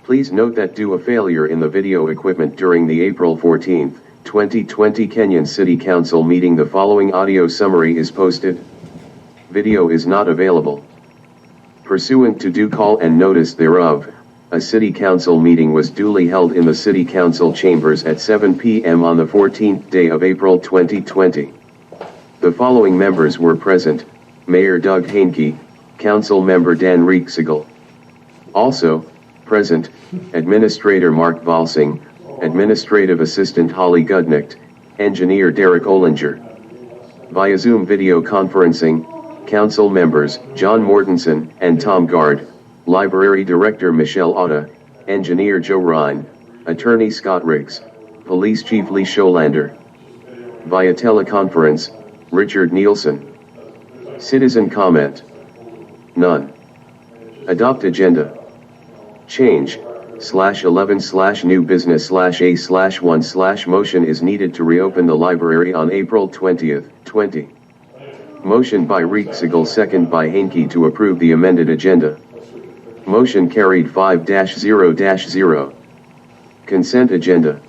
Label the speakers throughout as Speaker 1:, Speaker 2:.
Speaker 1: Please note that due to a failure in the video equipment during the April 14, 2020 Kenyon City Council meeting, the following audio summary is posted. Video is not available. Pursuant to due call and notice thereof, a City Council meeting was duly held in the City Council chambers at 7 p.m. on the 14th day of April 2020. The following members were present: Mayor Doug Haenke, Council Member Dan Rieksigel. Also present, Administrator Mark Valsing, Administrative Assistant Holly Gudnicht, Engineer Derek Olinger. Via Zoom video conferencing, Council members John Mortensen and Tom Gard, Library Director Michelle Otta, Engineer Joe Ryan, Attorney Scott Riggs, Police Chief Lee Scholander. Via teleconference, Richard Nielsen. Citizen comment. None. Adopt agenda. Change, /11/new business/A/1/ motion is needed to reopen the library on April 20, 20. Motion by Rieksigel, second by Haenke to approve the amended agenda. Motion carried 5-0-0. Consent agenda.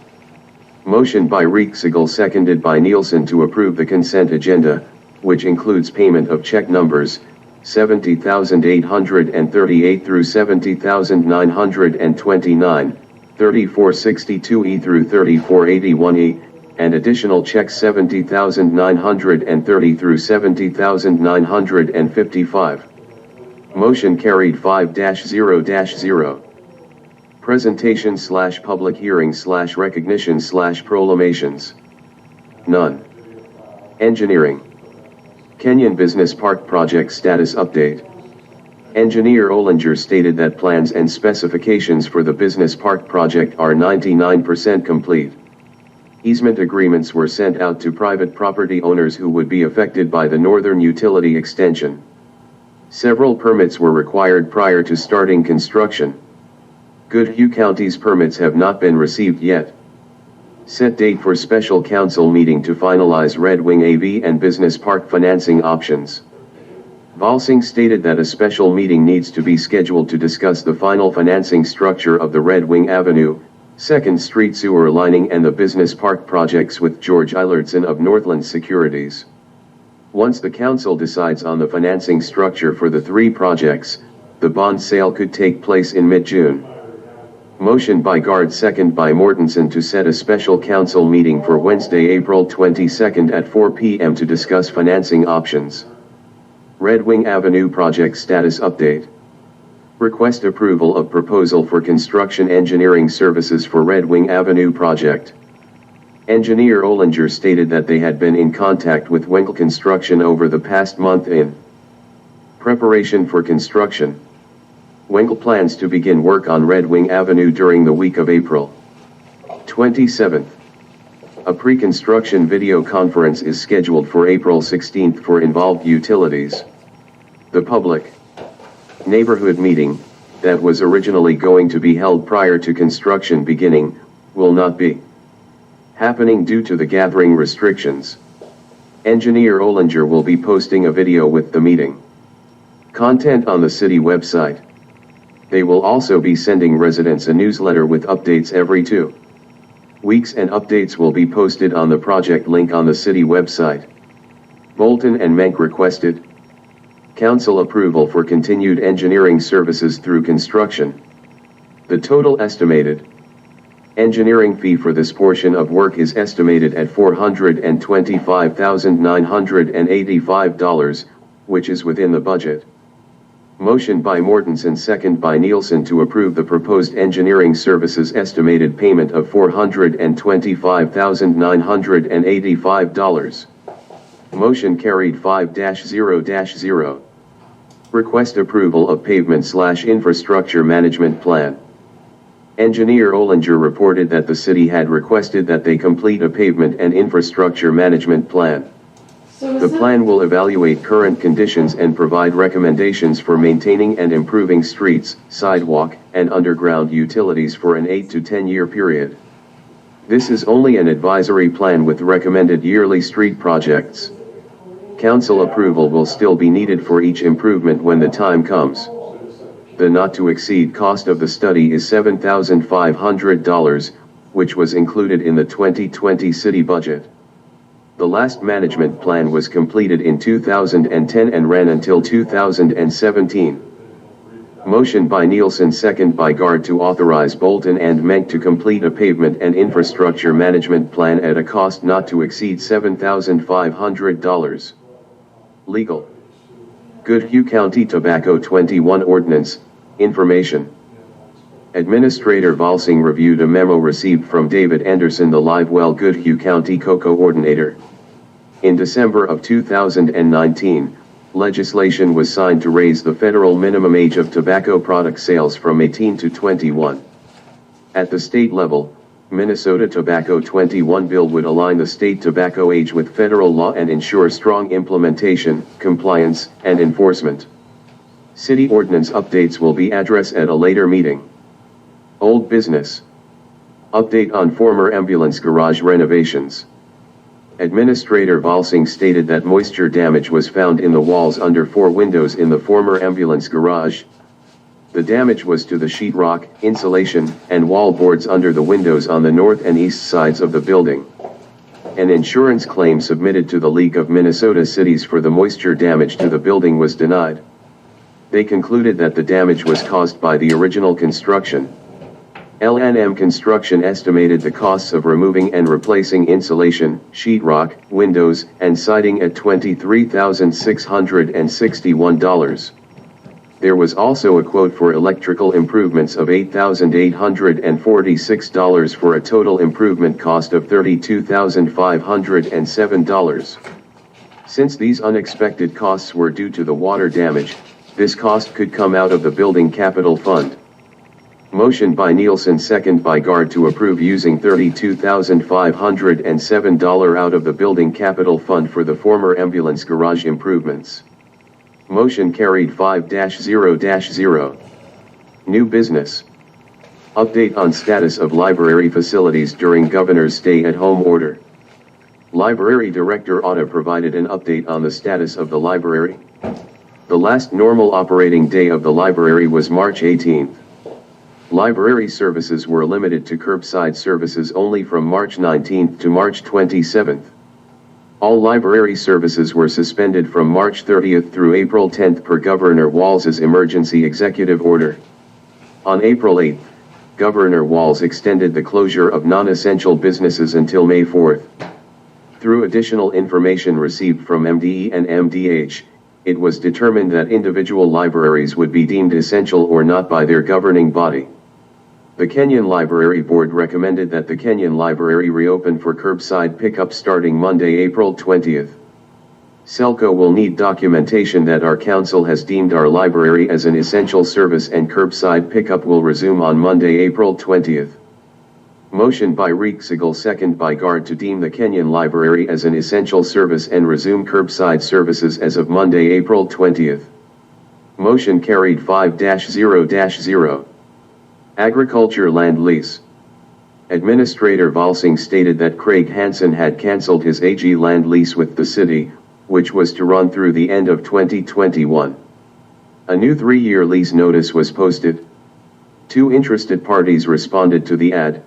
Speaker 1: Motion by Rieksigel, seconded by Nielsen to approve the consent agenda, which includes payment of check numbers 70,838 through 70,929, 3462E through 3481E, and additional checks 70,930 through 70,955. Motion carried 5-0-0. Presentation / public hearing / recognition / proclamations. None. Engineering. Kenyon Business Park Project Status Update. Engineer Olinger stated that plans and specifications for the Business Park project are 99% complete. Easement agreements were sent out to private property owners who would be affected by the Northern Utility Extension. Several permits were required prior to starting construction. Goodhue County's permits have not been received yet. Set date for special council meeting to finalize Red Wing AV and Business Park financing options. Valsing stated that a special meeting needs to be scheduled to discuss the final financing structure of the Red Wing Avenue, 2nd Street sewer lining and the Business Park projects with George Eilertson of Northland Securities. Once the council decides on the financing structure for the three projects, the bond sale could take place in mid-June. Motion by Gard, second by Mortensen to set a special council meeting for Wednesday, April 22 at 4 p.m. to discuss financing options. Red Wing Avenue Project Status Update. Request approval of proposal for construction engineering services for Red Wing Avenue project. Engineer Olinger stated that they had been in contact with Wenkel Construction over the past month in preparation for construction. Wenkel plans to begin work on Red Wing Avenue during the week of April 27. A pre-construction video conference is scheduled for April 16 for involved utilities. The public neighborhood meeting, that was originally going to be held prior to construction beginning, will not be happening due to the gathering restrictions. Engineer Olinger will be posting a video with the meeting content on the city website. They will also be sending residents a newsletter with updates every 2 weeks, and updates will be posted on the project link on the city website. Bolton and Menk requested council approval for continued engineering services through construction. The total estimated engineering fee for this portion of work is estimated at $425,985, which is within the budget. Motion by Mortensen, second by Nielsen to approve the proposed engineering services estimated payment of $425,985. Motion carried 5-0-0. Request approval of pavement/infrastructure management plan. Engineer Olinger reported that the city had requested that they complete a pavement and infrastructure management plan. The plan will evaluate current conditions and provide recommendations for maintaining and improving streets, sidewalk, and underground utilities for an 8 to 10 year period. This is only an advisory plan with recommended yearly street projects. Council approval will still be needed for each improvement when the time comes. The not-to-exceed cost of the study is $7,500, which was included in the 2020 city budget. The last management plan was completed in 2010 and ran until 2017. Motion by Nielsen, second by Guard, to authorize Bolton and Menk to complete a pavement and infrastructure management plan at a cost not to exceed $7,500. Legal. Goodhue County Tobacco 21 Ordinance, Information. Administrator Valsing reviewed a memo received from David Anderson, the Livewell Goodhue County Co-Coordinator. In December of 2019, legislation was signed to raise the federal minimum age of tobacco product sales from 18 to 21. At the state level, Minnesota Tobacco 21 bill would align the state tobacco age with federal law and ensure strong implementation, compliance, and enforcement. City ordinance updates will be addressed at a later meeting. Old business. Update on former ambulance garage renovations. Administrator Valsing stated that moisture damage was found in the walls under 4 windows in the former ambulance garage. The damage was to the sheetrock, insulation, and wall boards under the windows on the north and east sides of the building. An insurance claim submitted to the League of Minnesota Cities for the moisture damage to the building was denied. They concluded that the damage was caused by the original construction. L&M Construction estimated the costs of removing and replacing insulation, sheetrock, windows, and siding at $23,661. There was also a quote for electrical improvements of $8,846 for a total improvement cost of $32,507. Since these unexpected costs were due to the water damage, this cost could come out of the Building Capital Fund. Motion by Nielsen, second by Guard, to approve using $32,507 out of the Building Capital Fund for the former ambulance garage improvements. Motion carried 5-0-0. New business. Update on status of library facilities during Governor's stay-at-home order. Library Director Otta provided an update on the status of the library. The last normal operating day of the library was March 18th. Library services were limited to curbside services only from March 19th to March 27th. All library services were suspended from March 30th through April 10th per Governor Walz's emergency executive order. On April 8th, Governor Walz extended the closure of non-essential businesses until May 4th. Through additional information received from MDE and MDH, it was determined that individual libraries would be deemed essential or not by their governing body. The Kenyon Library Board recommended that the Kenyon Library reopen for curbside pickup starting Monday, April 20th. Selco will need documentation that our council has deemed our library as an essential service, and curbside pickup will resume on Monday, April 20th. Motion by Reeksigal, second by Guard, to deem the Kenyon Library as an essential service and resume curbside services as of Monday, April 20th. Motion carried 5-0-0. Agriculture land lease. Administrator Valsing stated that Craig Hansen had cancelled his AG land lease with the city, which was to run through the end of 2021. A new 3-year lease notice was posted. 2 interested parties responded to the ad.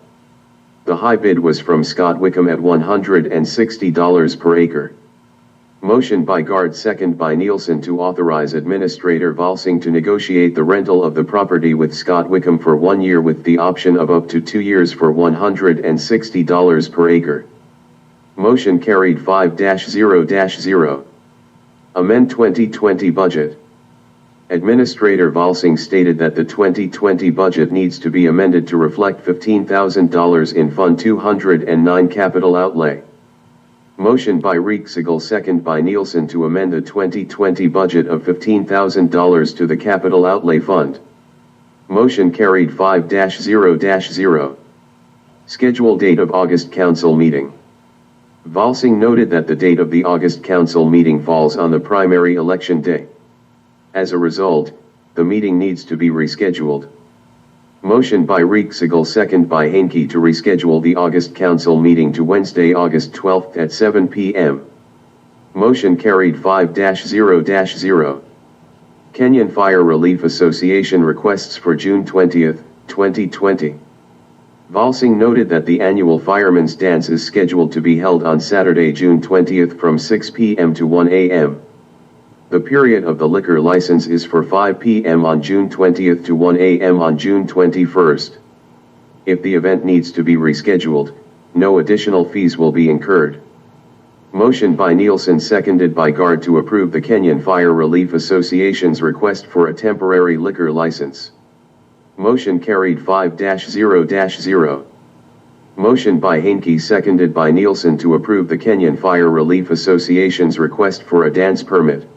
Speaker 1: The high bid was from Scott Wickham at $160 per acre. Motion by Guard, second by Nielsen, to authorize Administrator Valsing to negotiate the rental of the property with Scott Wickham for 1 year with the option of up to 2 years for $160 per acre. Motion carried 5-0-0. Amend 2020 budget. Administrator Valsing stated that the 2020 budget needs to be amended to reflect $15,000 in Fund 209 capital outlay. Motion by Reeksigal, second by Nielsen, to amend the 2020 budget of $15,000 to the capital outlay fund. Motion carried 5-0-0. Schedule date of August council meeting. Valsing noted that the date of the August council meeting falls on the primary election day. As a result, the meeting needs to be rescheduled. Motion by Reeksigal, second by Hainke, to reschedule the August council meeting to Wednesday, August 12th at 7 p.m. Motion carried 5-0-0. Kenyon Fire Relief Association requests for June 20, 2020. Valsing noted that the annual Fireman's Dance is scheduled to be held on Saturday, June 20th from 6 p.m. to 1 a.m. The period of the liquor license is for 5 p.m. on June 20th to 1 a.m. on June 21st. If the event needs to be rescheduled, no additional fees will be incurred. Motion by Nielsen, seconded by Guard, to approve the Kenyon Fire Relief Association's request for a temporary liquor license. Motion carried 5-0-0. Motion by Hainke, seconded by Nielsen, to approve the Kenyon Fire Relief Association's request for a dance permit.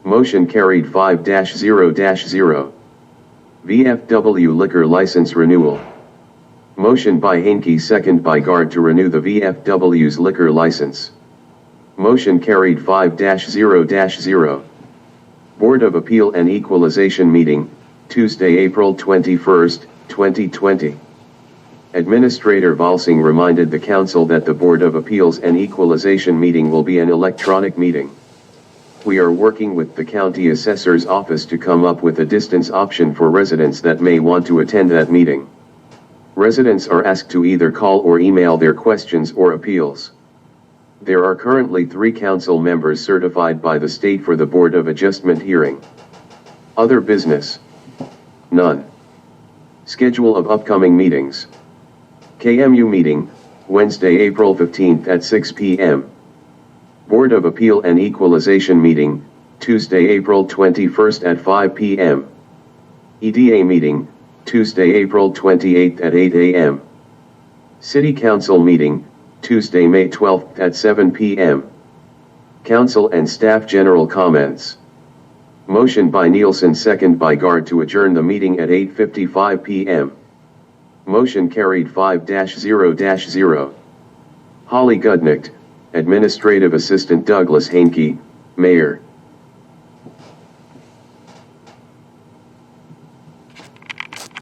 Speaker 1: Motion carried 5-0-0. VFW liquor license renewal. Motion by Hainke, second by Guard, to renew the VFW's liquor license. Motion carried 5-0-0. Board of Appeal and Equalization meeting, Tuesday, April 21, 2020. Administrator Valsing reminded the Council that the Board of Appeals and Equalization meeting will be an electronic meeting. We are working with the County Assessor's Office to come up with a distance option for residents that may want to attend that meeting. Residents are asked to either call or email their questions or appeals. There are currently 3 council members certified by the state for the Board of Adjustment hearing. Other business? None. Schedule of upcoming meetings. KMU meeting, Wednesday, April 15th at 6 p.m. Board of Appeal and Equalization meeting, Tuesday, April 21st at 5 p.m. EDA meeting, Tuesday, April 28th at 8 a.m. City Council meeting, Tuesday, May 12th at 7 p.m. Council and Staff General Comments. Motion by Nielsen, second by Guard, to adjourn the meeting at 8:55 p.m. Motion carried 5-0-0. Holly Gudnicht, Administrative Assistant Douglas Hainke, Mayor.